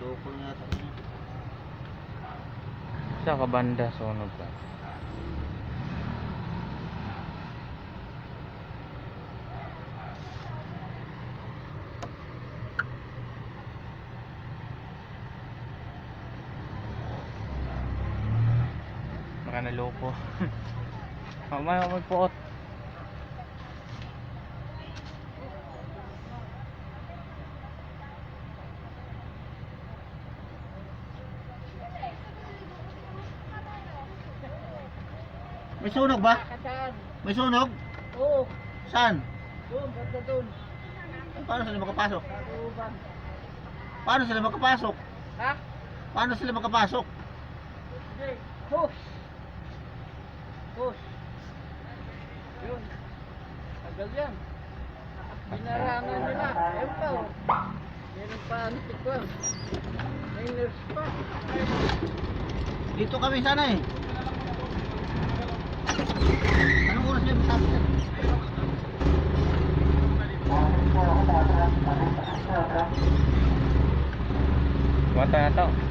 Loko na yata niya. Sa kabanda sunod pa. Baka naloko. Mamaya magpuot. May sunog ba? Saan? May sunog? Oo. Saan? Doon, basta doon. Paano sila makapasok? Karuban. Paano sila makapasok? Ha? Paano sila makapasok? Hindi. Push. Push. Yun. Tagal yan. Binarangan nila. Ayun pa oh. Meron pa ano tikwan. May nurse pa. Dito kami sana eh. Anong oras yan? Tapos yan. Kuha tayo na to.